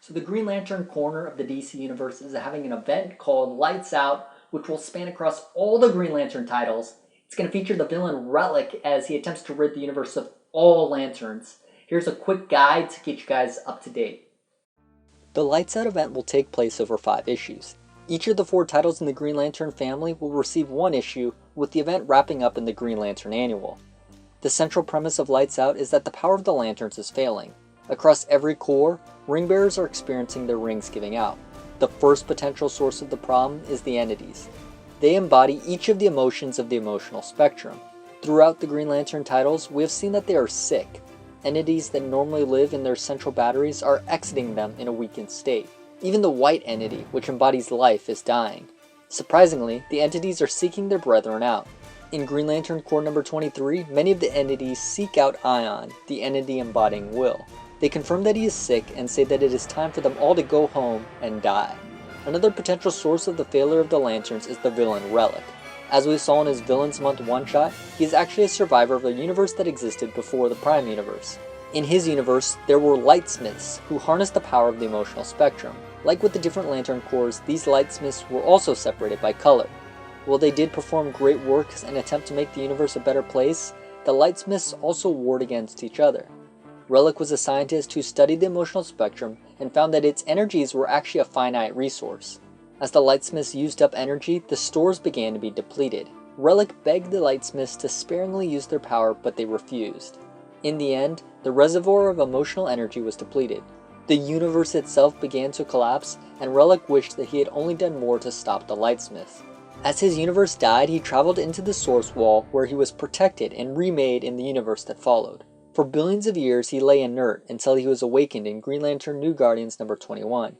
So the Green Lantern corner of the DC Universe is having an event called Lights Out, which will span across all the Green Lantern titles. It's going to feature the villain Relic as he attempts to rid the universe of all lanterns. Here's a quick guide to get you guys up to date. The Lights Out event will take place over 5 issues. Each of the 4 titles in the Green Lantern family will receive 1 issue, with the event wrapping up in the Green Lantern Annual. The central premise of Lights Out is that the power of the lanterns is failing. Across every corps, ring bearers are experiencing their rings giving out. The first potential source of the problem is the entities. They embody each of the emotions of the emotional spectrum. Throughout the Green Lantern titles, we have seen that they are sick. Entities that normally live in their central batteries are exiting them in a weakened state. Even the white entity, which embodies life, is dying. Surprisingly, the entities are seeking their brethren out. In Green Lantern Corps number 23, many of the entities seek out Ion, the entity embodying Will. They confirm that he is sick and say that it is time for them all to go home and die. Another potential source of the failure of the Lanterns is the villain Relic. As we saw in his Villains Month one-shot, he is actually a survivor of a universe that existed before the Prime Universe. In his universe, there were Lightsmiths who harnessed the power of the emotional spectrum. Like with the different Lantern Corps, these Lightsmiths were also separated by color. While they did perform great work and attempt to make the universe a better place, the Lightsmiths also warred against each other. Relic was a scientist who studied the emotional spectrum and found that its energies were actually a finite resource. As the Lightsmiths used up energy, the stores began to be depleted. Relic begged the Lightsmiths to sparingly use their power, but they refused. In the end, the reservoir of emotional energy was depleted. The universe itself began to collapse, and Relic wished that he had only done more to stop the Lightsmiths. As his universe died, he traveled into the Source Wall, where he was protected and remade in the universe that followed. For billions of years, he lay inert until he was awakened in Green Lantern New Guardians number 21.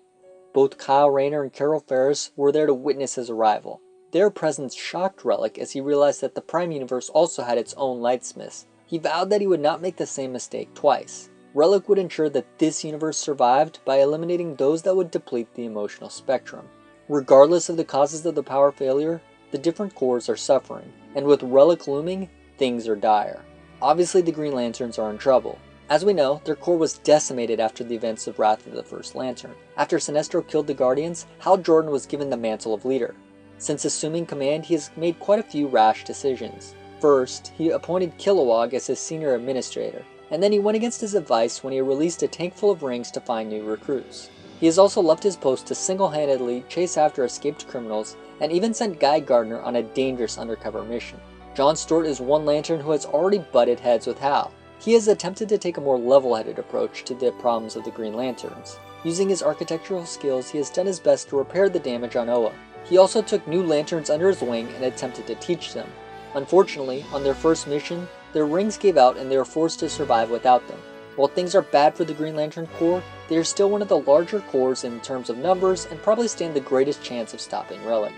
Both Kyle Rayner and Carol Ferris were there to witness his arrival. Their presence shocked Relic as he realized that the Prime Universe also had its own Lightsmiths. He vowed that he would not make the same mistake twice. Relic would ensure that this universe survived by eliminating those that would deplete the emotional spectrum. Regardless of the causes of the power failure, the different corps are suffering, and with Relic looming, things are dire. Obviously, the Green Lanterns are in trouble. As we know, their corps was decimated after the events of Wrath of the First Lantern. After Sinestro killed the Guardians, Hal Jordan was given the mantle of leader. Since assuming command, he has made quite a few rash decisions. First, he appointed Kilowog as his senior administrator, and then he went against his advice when he released a tank full of rings to find new recruits. He has also left his post to single-handedly chase after escaped criminals, and even sent Guy Gardner on a dangerous undercover mission. John Stewart is one Lantern who has already butted heads with Hal. He has attempted to take a more level-headed approach to the problems of the Green Lanterns. Using his architectural skills, he has done his best to repair the damage on Oa. He also took new Lanterns under his wing and attempted to teach them. Unfortunately, on their first mission, their rings gave out and they were forced to survive without them. While things are bad for the Green Lantern Corps, they are still one of the larger corps in terms of numbers and probably stand the greatest chance of stopping Relic.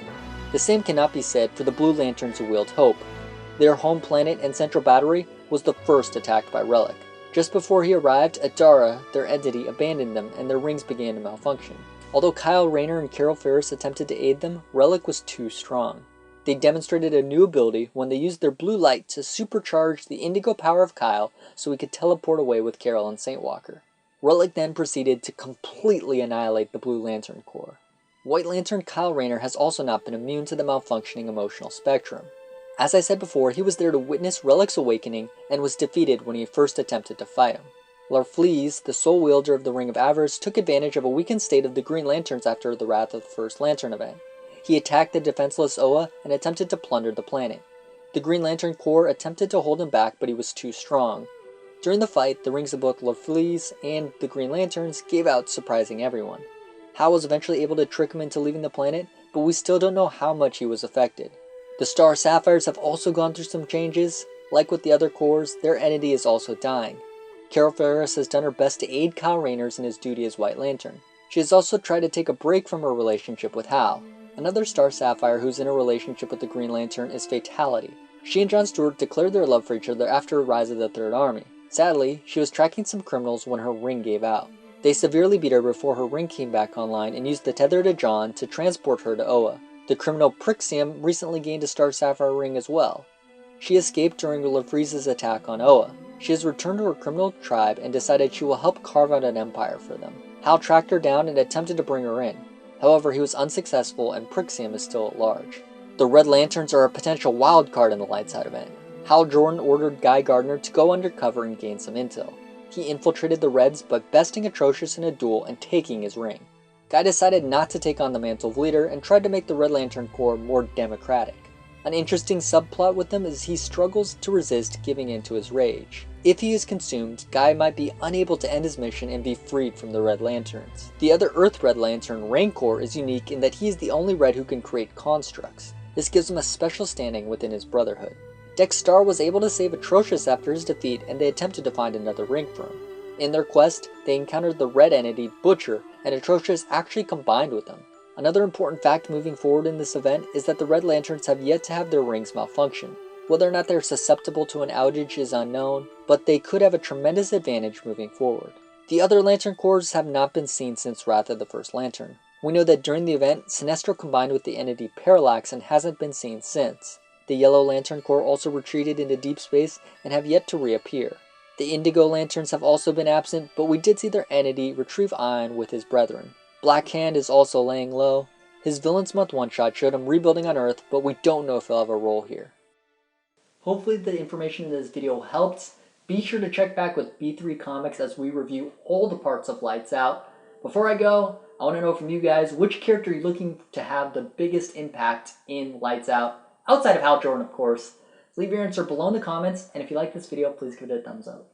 The same cannot be said for the Blue Lanterns who wield Hope. Their home planet and central battery was the first attacked by Relic. Just before he arrived, Adara, their entity, abandoned them and their rings began to malfunction. Although Kyle Rayner and Carol Ferris attempted to aid them, Relic was too strong. They demonstrated a new ability when they used their blue light to supercharge the indigo power of Kyle so he could teleport away with Carol and Saint Walker. Relic then proceeded to completely annihilate the Blue Lantern Corps. White Lantern Kyle Rayner has also not been immune to the malfunctioning emotional spectrum. As I said before, he was there to witness Relic's awakening and was defeated when he first attempted to fight him. Larfleeze, the sole wielder of the Ring of Avarice, took advantage of a weakened state of the Green Lanterns after the Wrath of the First Lantern event. He attacked the defenseless Oa and attempted to plunder the planet. The Green Lantern Corps attempted to hold him back, but he was too strong. During the fight, the rings of both Larfleeze and the Green Lanterns gave out, surprising everyone. Hal was eventually able to trick him into leaving the planet, but we still don't know how much he was affected. The Star Sapphires have also gone through some changes. Like with the other corps, their entity is also dying. Carol Ferris has done her best to aid Kyle Rayners in his duty as White Lantern. She has also tried to take a break from her relationship with Hal. Another Star Sapphire who's in a relationship with the Green Lantern is Fatality. She and John Stewart declared their love for each other after Rise of the Third Army. Sadly, she was tracking some criminals when her ring gave out. They severely beat her before her ring came back online and used the tether to John to transport her to Oa. The criminal Prixium recently gained a Star Sapphire ring as well. She escaped during Larfleeze's attack on Oa. She has returned to her criminal tribe and decided she will help carve out an empire for them. Hal tracked her down and attempted to bring her in. However, he was unsuccessful and Prixium is still at large. The Red Lanterns are a potential wild card in the Lights Out event. Hal Jordan ordered Guy Gardner to go undercover and gain some intel. He infiltrated the Reds by besting Atrocious in a duel and taking his ring. Guy decided not to take on the mantle of leader and tried to make the Red Lantern Corps more democratic. An interesting subplot with him is he struggles to resist giving in to his rage. If he is consumed, Guy might be unable to end his mission and be freed from the Red Lanterns. The other Earth Red Lantern, Rancor, is unique in that he is the only Red who can create constructs. This gives him a special standing within his brotherhood. Dex-Starr was able to save Atrocious after his defeat, and they attempted to find another ring for him. In their quest, they encountered the Red entity, Butcher, and Atrocious actually combined with them. Another important fact moving forward in this event is that the Red Lanterns have yet to have their rings malfunction. Whether or not they're susceptible to an outage is unknown, but they could have a tremendous advantage moving forward. The other Lantern Corps have not been seen since Wrath of the First Lantern. We know that during the event, Sinestro combined with the entity Parallax and hasn't been seen since. The Yellow Lantern Corps also retreated into deep space and have yet to reappear. The Indigo Lanterns have also been absent, but we did see their entity retrieve Ion with his brethren. Black Hand is also laying low. His Villains Month one-shot showed him rebuilding on Earth, but we don't know if he'll have a role here. Hopefully the information in this video helped. Be sure to check back with B3 Comics as we review all the parts of Lights Out. Before I go, I want to know from you guys, which character are you looking to have the biggest impact in Lights Out? Outside of Hal Jordan, of course. Leave your answer below in the comments, and if you like this video, please give it a thumbs up.